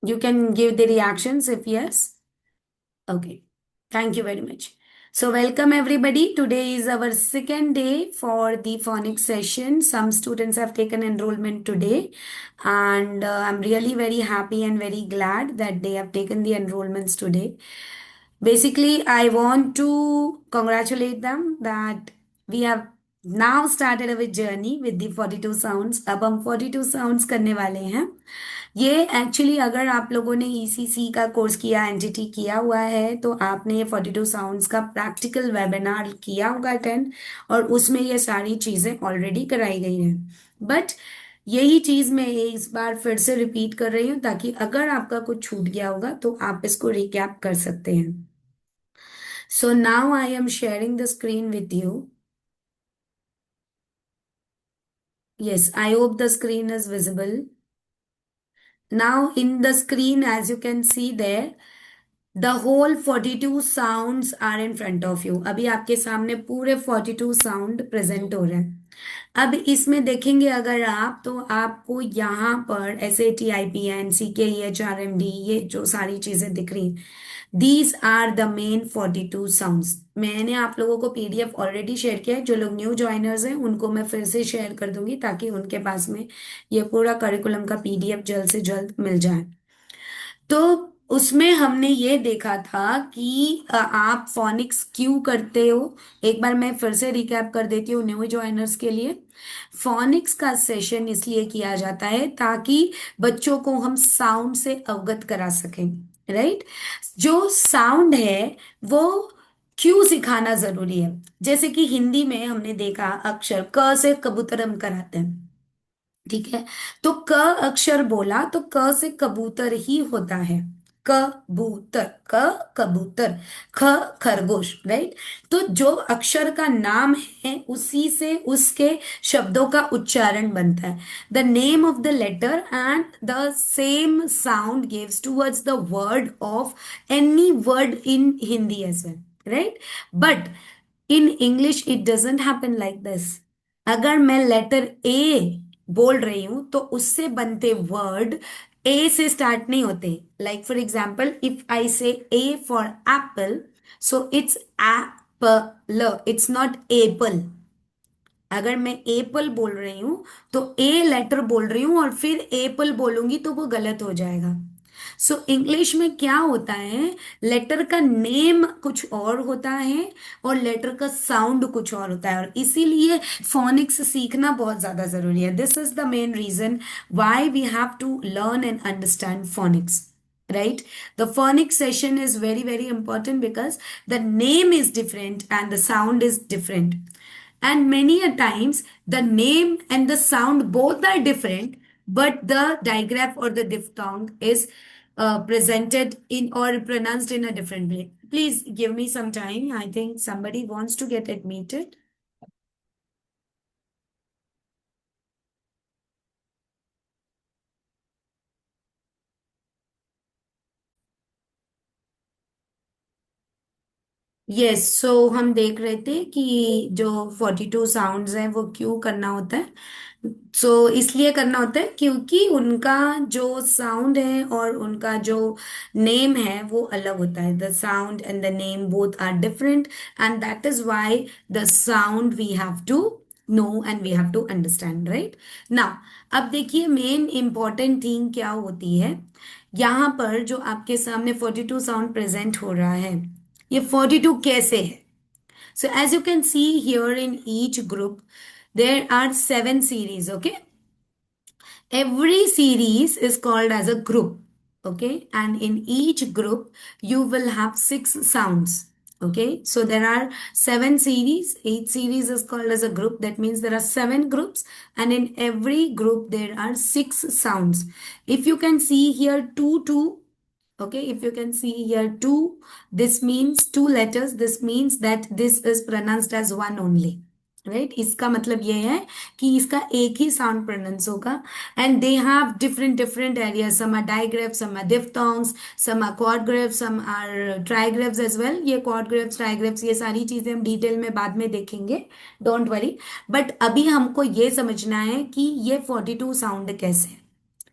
You can give the reactions if yes. Okay. Thank you very much. So, welcome everybody. Today is our second day for the phonics session. Some students have taken enrollment today, and I'm really very happy and very glad that they have taken the enrollments today. Basically, I want to congratulate them that we have now started our journey with the 42 sounds. अब हम 42 sounds करने वाले हैं. ये actually अगर आप लोगों ने ईसीसी का कोर्स किया, एनजीटी किया हुआ है, तो आपने ये 42 साउंड्स का प्रैक्टिकल वेबिनार किया होगा अटेंड, और उसमें ये सारी चीज़ें ऑलरेडी कराई गई हैं. बट यही चीज़ मैं इस बार फिर से रिपीट कर रही हूँ ताकि अगर आपका कुछ छूट गया होगा तो आप इसको रिकैप कर सकते हैं. So now I am sharing the screen with you. Yes, I hope the screen is visible. Now in the screen, as you can see there, the whole 42 sounds are in front of you. अभी आपके सामने पूरे 42 sound present हो रहे हैं. अब इसमें देखेंगे अगर आप, तो आपको यहाँ पर SAT IPN CKE HRMD ये जो सारी चीजें दिख रही हैं, these are the main 42 sounds. मैंने आप लोगों को PDF ऑलरेडी शेयर किया है. जो लोग न्यू ज्वाइनर्स हैं उनको मैं फिर से शेयर कर दूंगी ताकि उनके पास में ये पूरा करिकुलम का PDF जल्द से जल्द मिल जाए. तो उसमें हमने ये देखा था कि आप फोनिक्स क्यों करते हो. एक बार मैं फिर से रिकैप कर देती हूँ न्यू ज्वाइनर्स के लिए. फोनिक्स का सेशन इसलिए किया जाता है ताकि बच्चों को हम साउंड से अवगत करा सकें. राइट. जो साउंड है वो क्यों सिखाना जरूरी है. जैसे कि हिंदी में हमने देखा अक्षर क से कबूतर हम कराते हैं. ठीक है. तो क अक्षर बोला तो क से कबूतर ही होता है. कबूतर, क कबूतर, ख खरगोश. राइट. तो जो अक्षर का नाम है उसी से उसके शब्दों का उच्चारण बनता है. The name of the letter and the same sound gives towards the word of any word in Hindi as well. Right. But in English it doesn't happen like this. अगर मैं लेटर ए बोल रही हूं तो उससे बनते वर्ड ए से start नहीं होते. Like for example, if I say A for apple, so it's apple, it's not apple. अगर मैं एप्पल बोल रही हूं तो ए लेटर बोल रही हूं और फिर एप्पल बोलूंगी तो वो गलत हो जाएगा. सो इंग्लिश में क्या होता है, लेटर का नेम कुछ और होता है और लेटर का साउंड कुछ और होता है, और इसीलिए फोनिक्स सीखना बहुत ज्यादा जरूरी है. This is the main reason why we have to learn and understand phonics. Right. The phonics session is very, very important because the name is different and the sound is different. And many a times the name and the sound both are different, but the digraph or the diphthong is presented in or pronounced in a different way. Please give me some time. I think somebody wants to get admitted. Yes. So हम देख रहे थे कि जो 42 sounds हैं वो क्यों करना होता है. इसलिए करना होता है क्योंकि उनका जो साउंड है और उनका जो नेम है वो अलग होता है. The sound and the name both are different, and that is why the sound we have to know and we have to understand. Right. Now अब देखिए मेन इंपॉर्टेंट थिंग क्या होती है. यहाँ पर जो आपके सामने 42 साउंड प्रेजेंट हो रहा है, ये 42 कैसे है. So as you can see here in each group, there are 7 series. Okay. Every series is called as a group. Okay. And in each group, you will have 6 sounds. Okay. So there are 7 series. Each series is called as a group. That means there are 7 groups. And in every group, there are 6 sounds. If you can see here, 2, 2. Okay, if you can see here 2, this means 2 letters. This means that this is pronounced as one only. Right. इसका मतलब ये है कि इसका एक ही sound pronounce होगा. And they have different different area. Some are digraphs, some are diphthongs, some are quadgraphs, some are trigraphs as well. ये क्वाड्राफ्स, ट्राइग्राफ्स, ये सारी चीजें हम डिटेल में बाद में देखेंगे. Don't worry. बट अभी हमको ये समझना है कि ये 42 साउंड कैसे है.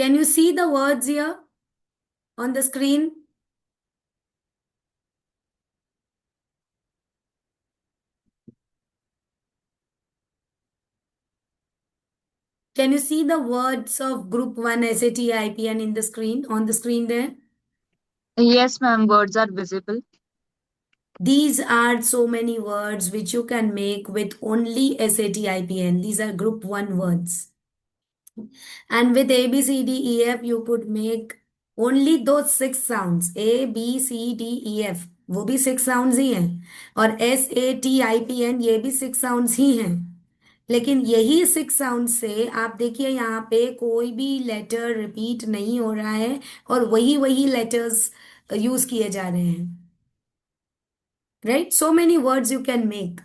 Can you see the words here on the screen? Can you see the words of Group 1 SAT IPN in the screen, on the screen there? Yes, ma'am. Words are visible. These are so many words which you can make with only SAT IPN. These are Group 1 words. And with A, B, C, D, E, F, you could make only those 6 sounds. A, B, C, D, E, F. वो भी 6 sounds ही हैं. और SAT IPN ये भी 6 sounds ही हैं. लेकिन यही 6 sounds से आप देखिए यहाँ पे कोई भी लेटर रिपीट नहीं हो रहा है और वही वही लेटर्स यूज किए जा रहे हैं. Right? So many words you can make.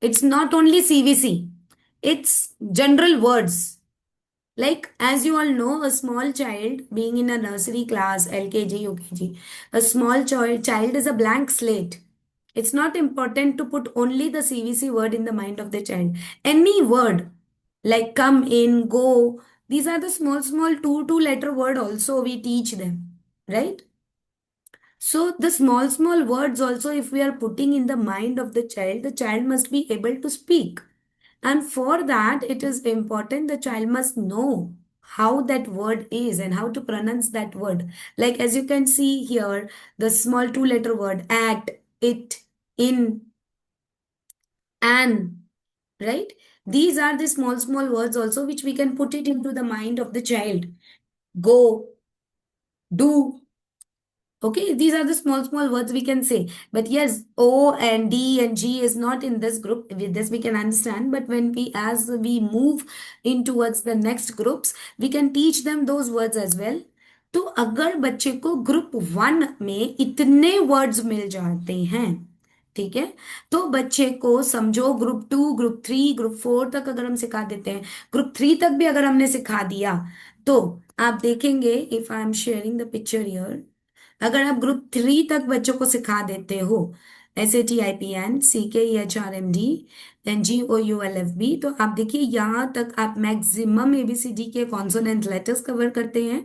It's not only CVC, it's general words. Like, as you all know, a small child being in a nursery class, LKG, UKG, a small child is a blank slate. It's not important to put only the CVC word in the mind of the child. Any word, like come in, go, these are the small, small two letter word also we teach them, right? So the small, small words also, if we are putting in the mind of the child must be able to speak. And for that, it is important the child must know how that word is and how to pronounce that word. Like as you can see here, the small two-letter word at, it, in, an, right? These are the small, small words also which we can put it into the mind of the child. Go, do, okay, these are the small, small words we can say. But yes, O and D and G is not in this group. With this we can understand. But when we, as we move in towards the next groups, we can teach them those words as well. तो अगर बच्चे को group 1 में इतने words मिल जाते हैं, ठीक है, तो बच्चे को समझो ग्रुप 2, ग्रुप 3, ग्रुप 4 तक अगर हम सिखा देते हैं, ग्रुप 3 तक भी अगर हमने सिखा दिया, तो आप देखेंगे, if I am sharing the picture here, अगर आप ग्रुप 3 तक बच्चों को सिखा देते हो SAT IPN CKE HRMD NGOULFB, तो आप देखिए यहाँ तक आप मैक्सिमम ABCD के कॉन्सोनेंट लेटर्स कवर करते हैं,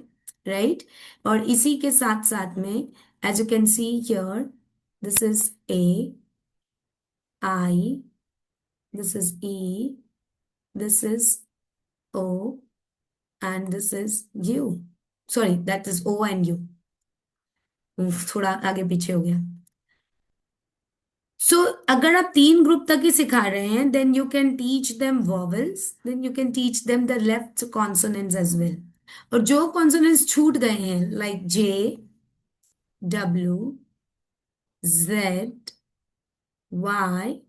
राइट? और इसी के साथ साथ में as you can see here, this is A, I, this is E, this is O, and this is U. Sorry, that is O and U. थोड़ा आगे पीछे हो गया. सो अगर आप 3 ग्रुप तक ही सिखा रहे हैं, then you can teach them vowels, then you can teach them the left consonants as well. और जो कॉन्सोनेंट्स छूट गए हैं like J, W, Z, Y,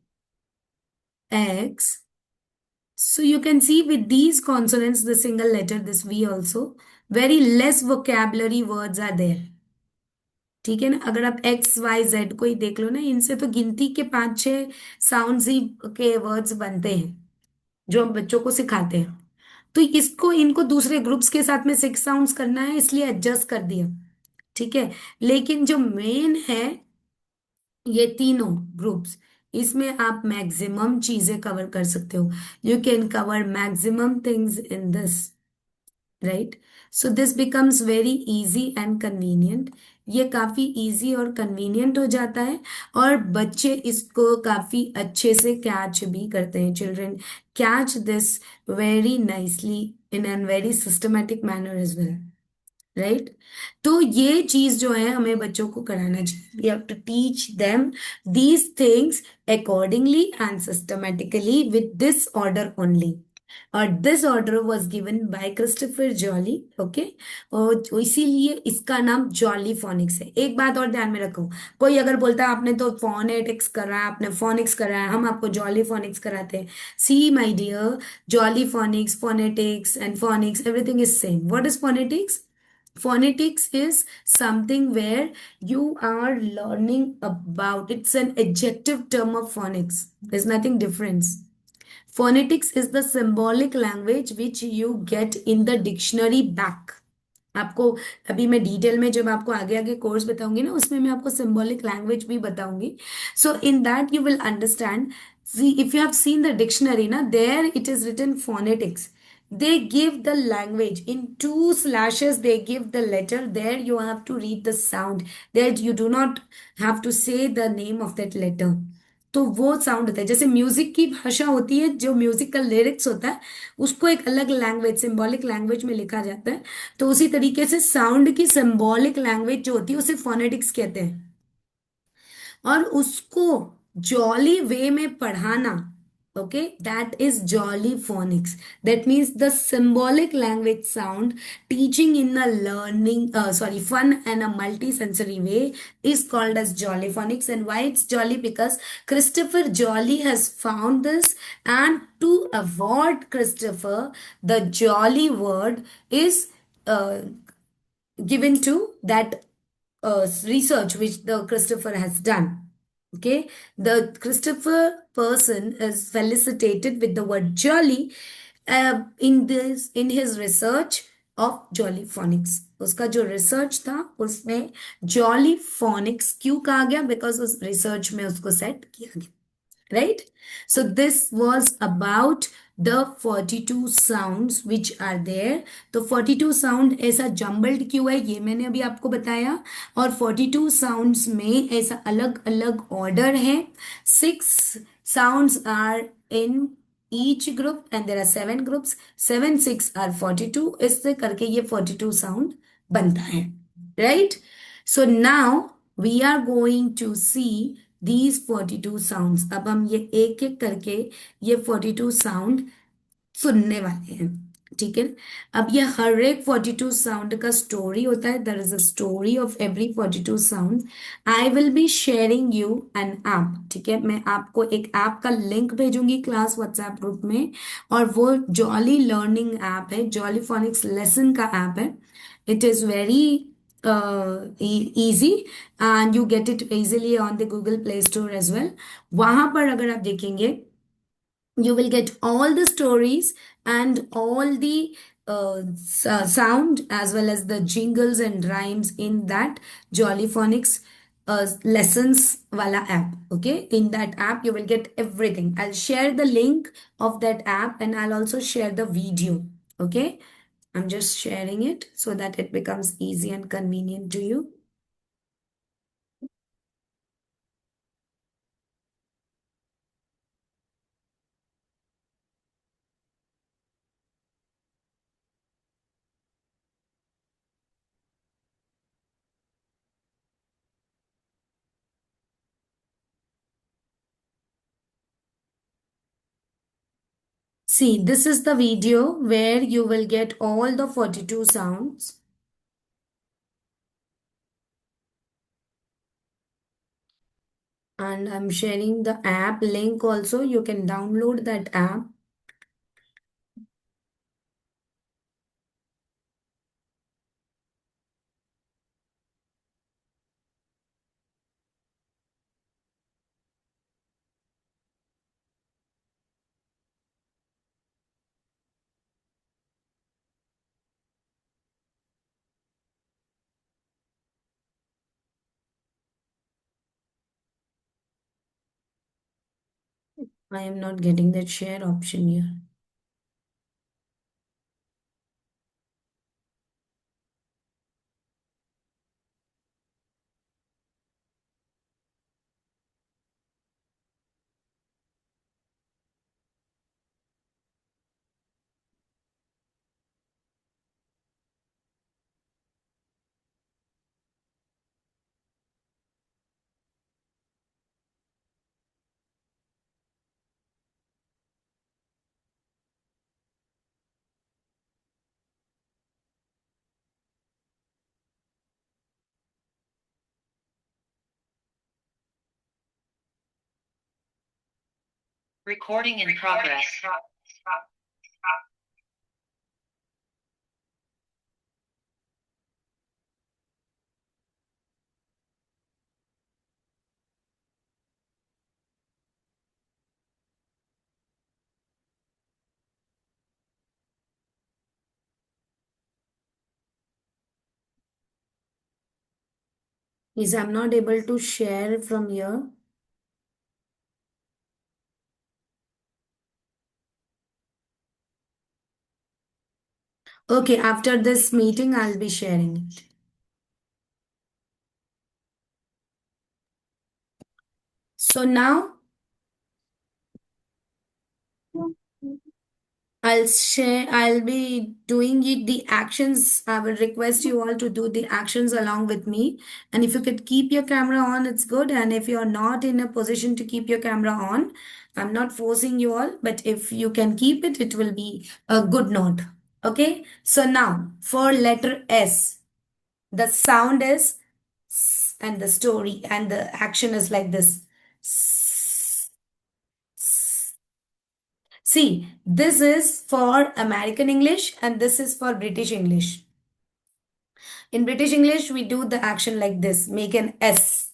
X, so you can see with these consonants, the single letter, this V also, very less vocabulary words are there. ठीक है ना? अगर आप एक्स वाई जेड को ही देख लो ना, इनसे तो गिनती के 5-6 साउंड्स ही के वर्ड्स बनते हैं जो हम बच्चों को सिखाते हैं. तो इसको इनको दूसरे ग्रुप्स के साथ में 6 साउंड्स करना है, इसलिए एडजस्ट कर दिया, ठीक है. लेकिन जो मेन है ये तीनों ग्रुप्स, इसमें आप मैक्सिमम चीजें कवर कर सकते हो. You can cover maximum things in this, right? So this becomes very easy and convenient. ये काफी इजी और कन्वीनियंट हो जाता है और बच्चे इसको काफी अच्छे से कैच भी करते हैं. Children catch this very nicely in an very systematic manner as well, right? तो ये चीज जो है हमें बच्चों को कराना चाहिए. We have to teach them these things accordingly and systematically with this order only. और this order was given by Christopher Jolly, okay. और इसीलिए इसका नाम जॉली फोनिक्स है. एक बात और ध्यान में रखो, कोई अगर बोलता है आपने तो फोनेटिक्स करा है, आपने फोनिक्स करा है, हम आपको जॉली फोनिक्स कराते हैं. See my dear, jolly phonics, phonetics and phonics, everything is same. What is phonetics? Phonetics is something where you are learning about, it's an adjective term of phonics. There's nothing different. Phonetics is the symbolic language which you get in the dictionary back. आपको अभी मैं detail में जब आपको आगे आगे course बताऊंगी ना, उसमें मैं आपको सिंबॉलिक लैंग्वेज भी बताऊंगी. So in that you will understand. See, if you have seen the dictionary, na, there it is written phonetics. they give the language in two slashes, they give the letter. There you have to read the sound. There you do not have to say the name of that letter. तो वो sound होता है, जैसे music की भाषा होती है, जो म्यूजिक का लिरिक्स होता है उसको एक अलग लैंग्वेज, सिंबॉलिक लैंग्वेज में लिखा जाता है। तो उसी तरीके से साउंड की सिंबॉलिक लैंग्वेज जो होती है उसे फोनेटिक्स कहते हैं। और उसको जॉली वे में पढ़ाना, okay, that is jolly phoenix. That means the symbolic language sound teaching in a learning sorry fun and a multi-sensory way is called as jolly phonics. And why it's jolly? Because Christopher Jolly has found this, and to award Christopher, the jolly word is uh, given to that research which the Christopher has done. Okay, the Christopher person is felicitated with the word jolly in his research of jolly phonics. उसका जो research था उसमें jolly phoenix क्यों कहा गया? Because उस research में उसको सेट किया गया, right? So this was about the 42 sounds which are there. तो 42 sound ऐसा jumbled क्यों है ये मैंने अभी आपको बताया। और 42 sounds में ऐसा अलग अलग order है। 6 sounds are in each group and there are 7 groups। 7 6 are 42, इससे करके ये 42 sound बनता है, right? So now we are going to see these 42 sounds। अब हम ये एक एक करके ये 42 sound सुनने वाले हैं, ठीक है। अब ये हर एक 42 साउंड का स्टोरी होता है। There is a story of every 42 sound. I will be sharing you an app, ठीक है। मैं आपको एक ऐप का लिंक भेजूंगी क्लास व्हाट्सएप ग्रुप में, और वो जॉली लर्निंग ऐप है, जॉली फोनिक्स लेसन का ऐप है। It is very easy and you get it easily on the Google Play Store as well। वहां पर अगर आप देखेंगे you will get all the stories and all the sound as well as the jingles and rhymes in that Jolly Phonics lessons wala app. Okay, in that app you will get everything. I'll share the link of that app and I'll also share the video. Okay, I'm just sharing it so that it becomes easy and convenient to you. See, this is the video where you will get all the 42 sounds. And I'm sharing the app link also. You can download that app. I am not getting that share option here. Recording in progress. Is I'm not able to share from here. Okay, after this meeting, I'll be sharing it. So now I'll be doing it, the actions. I will request you all to do the actions along with me. And if you could keep your camera on, it's good. And if you're not in a position to keep your camera on, I'm not forcing you all, but if you can keep it, it will be a good note. Okay. So now for letter S, the sound is S and the story and the action is like this. S, S. See, this is for American English and this is for British English. In British English, we do the action like this, make an S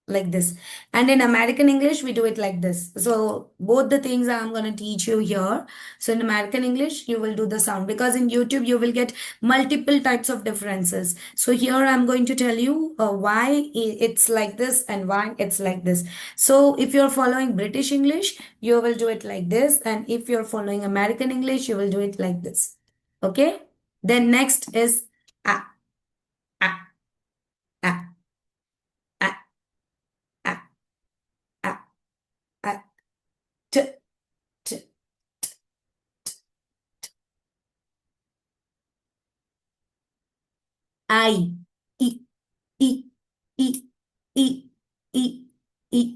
like this. And in American English, we do it like this. So both the things I'm going to teach you here. So in American English, you will do the sound because in YouTube, you will get multiple types of differences. So here I'm going to tell you why it's like this and why it's like this. So if you're following British English, you will do it like this. And if you're following American English, you will do it like this. Okay. Then next is ah, ah, ah, ah, ah, ah, ah, t, t. I, I, I, I, I, I, I.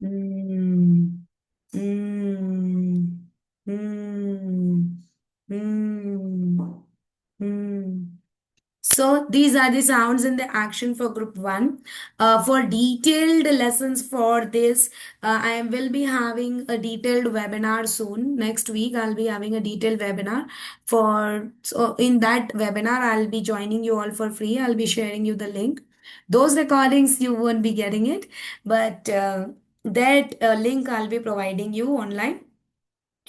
Mm, mm, mm, mm, mm. So these are the sounds in the action for group 1. For detailed lessons for this, I will be having a detailed webinar soon. Next week, I'll be having a detailed webinar so in that webinar, I'll be joining you all for free. I'll be sharing you the link. Those recordings, you won't be getting it, but that link I'll be providing you online.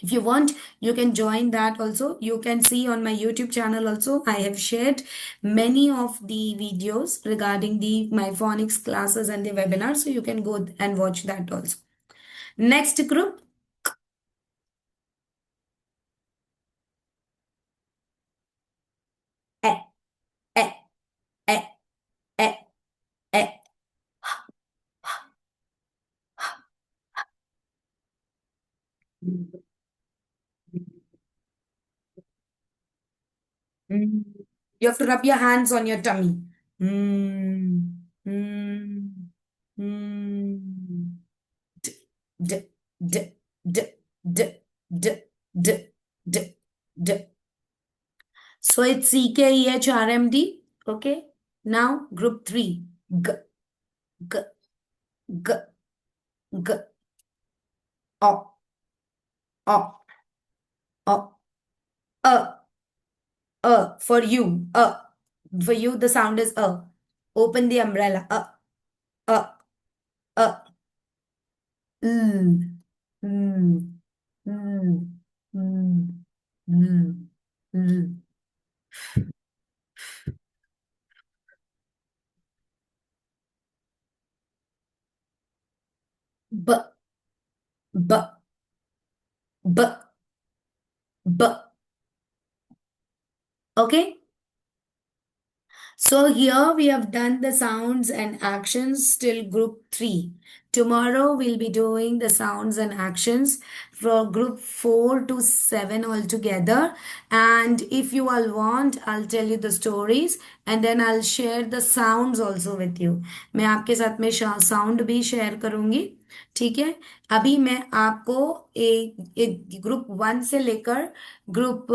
If you want, you can join that also. You can see on my YouTube channel also, I have shared many of the videos regarding the my phonics classes and the webinars. So you can go and watch that also. Next group. E, e, e, e, e. Mm. You have to rub your hands on your tummy. Mm, mm, mm. D, d, d, d, d, d, d, d, d. So it's CKEHRMD. Okay. Now group 3. G, g, g, g, o, o, o, for you. For you, the sound is a. Open the umbrella. Uh, uh. Mm, mm, mm, mm, mm, mm. B, b, b, b. Okay. So here we have done the sounds and actions till group 3. Tomorrow we'll be doing the sounds and actions for group 4 to 7 altogether. And if you all want, I'll tell you the stories and then I'll share the sounds also with you. मैं आपके साथ में sound भी share करूंगी. ठीक है. अभी मैं आपको एक ग्रुप 1 से लेकर ग्रुप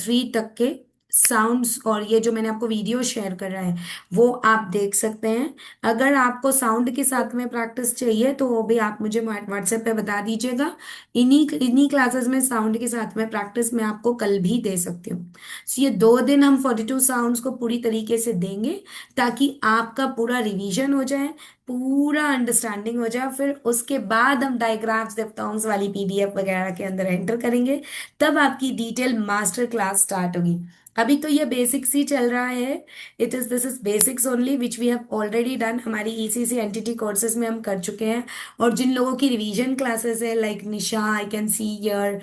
3 तक के साउंड्स और ये जो मैंने आपको वीडियो शेयर कर रहा है वो आप देख सकते हैं। अगर आपको साउंड के साथ में प्रैक्टिस चाहिए तो वो भी आप मुझे व्हाट्सएप पे बता दीजिएगा। इन्हीं क्लासेस में साउंड के साथ में प्रैक्टिस मैं आपको कल भी दे सकती हूँ। सो ये 2 दिन हम 42 साउंड्स को पूरी तरीके से देंगे ताकि आपका पूरा रिवीजन हो जाए, पूरा अंडरस्टैंडिंग हो जाए, फिर उसके बाद हम डायग्राफ्स दिफ्थोंग्स वाली पीडीएफ वगैरह के अंदर एंटर करेंगे, तब आपकी डिटेल मास्टर क्लास स्टार्ट होगी। अभी तो ये बेसिक्स ही चल रहा है। This is basics only which we have already done, हमारी ईसीसी एंटिटी कोर्सेज में हम कर चुके हैं। और जिन लोगों की रिवीजन क्लासेस है like Nisha, I can see your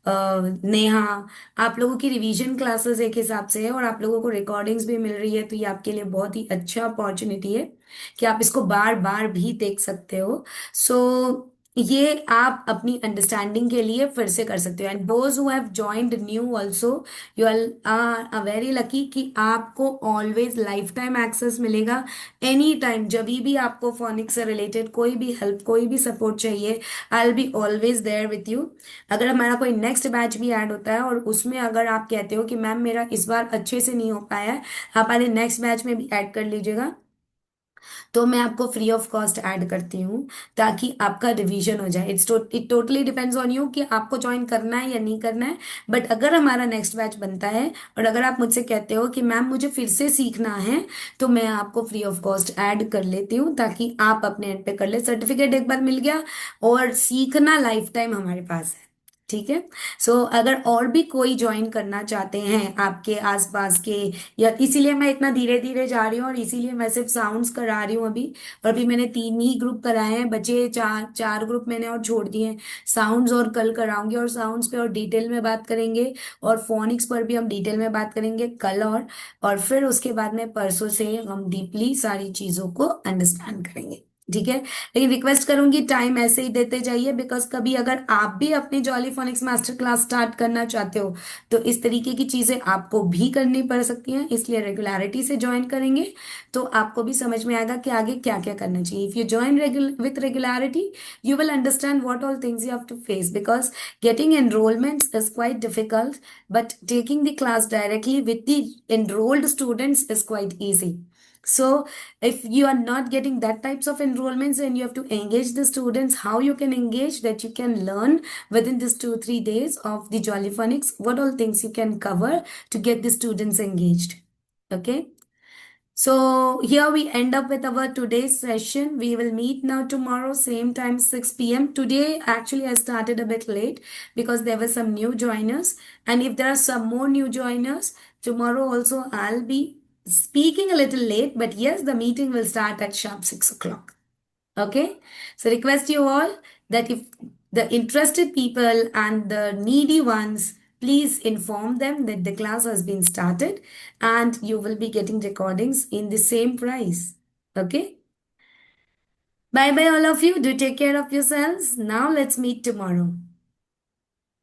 Neha, आप लोगों की रिवीजन क्लासेस एक हिसाब से है और आप लोगों को रिकॉर्डिंग्स भी मिल रही है, तो ये आपके लिए बहुत ही अच्छा अपॉर्चुनिटी है कि आप इसको बार बार भी देख सकते हो। सो ये आप अपनी अंडरस्टैंडिंग के लिए फिर से कर सकते हो। And those who have joined new also, you are very lucky कि आपको ऑलवेज लाइफ टाइम एक्सेस मिलेगा। एनी टाइम जब भी आपको फोनिक्स से रिलेटेड कोई भी हेल्प, कोई भी सपोर्ट चाहिए, I will be always there with you. अगर हमारा कोई नेक्स्ट बैच भी ऐड होता है और उसमें अगर आप कहते हो कि मैम मेरा इस बार अच्छे से नहीं हो पाया है, आप हमारे नेक्स्ट बैच में भी ऐड कर लीजिएगा, तो मैं आपको फ्री ऑफ कॉस्ट ऐड करती हूँ ताकि आपका रिवीजन हो जाए। It totally depends on you कि आपको ज्वाइन करना है या नहीं करना है। बट अगर हमारा नेक्स्ट बैच बनता है और अगर आप मुझसे कहते हो कि मैम मुझे फिर से सीखना है, तो मैं आपको फ्री ऑफ कॉस्ट ऐड कर लेती हूँ ताकि आप अपने एंड पे कर ले। सर्टिफिकेट एक बार मिल गया और सीखना लाइफ टाइम हमारे पास है। ठीक है। सो अगर और भी कोई ज्वाइन करना चाहते हैं आपके आसपास के, या इसीलिए मैं इतना धीरे धीरे जा रही हूँ और इसीलिए मैं सिर्फ साउंड्स करा रही हूँ अभी। और अभी मैंने 3 ही ग्रुप कराए हैं, बचे चार चार ग्रुप मैंने और छोड़ दिए हैं। साउंड्स और कल कराऊंगी और साउंड्स पे और डिटेल में बात करेंगे, और फोनिक्स पर भी हम डिटेल में बात करेंगे कल। और फिर उसके बाद में परसों से हम डीपली सारी चीजों को अंडरस्टैंड करेंगे। ठीक है। लेकिन रिक्वेस्ट करूंगी टाइम ऐसे ही देते जाइए, बिकॉज कभी अगर आप भी अपनी jolly phoenix master class start करना चाहते हो तो इस तरीके की चीजें आपको भी करनी पड़ सकती हैं। इसलिए रेगुलरिटी से ज्वाइन करेंगे तो आपको भी समझ में आएगा कि आगे क्या क्या करना चाहिए। If you join with regularity, you will understand what all things you have to face, because getting enrollments is quite difficult, but taking the class directly with the enrolled students is quite easy. So if you are not getting that types of enrollments and you have to engage the students, how you can engage, that you can learn within this 2-3 days of the Jolly Phonics, what all things you can cover to get the students engaged. Okay. So here we end up with our today's session. We will meet now tomorrow, same time, 6 p.m. Today, actually, I started a bit late because there were some new joiners. And if there are some more new joiners, tomorrow also I'll be speaking a little late. But yes, the meeting will start at sharp 6 o'clock. Okay. So request you all that if the interested people and the needy ones, please inform them that the class has been started and you will be getting recordings in the same price. Okay. Bye bye all of you. Do take care of yourselves. Now let's meet tomorrow.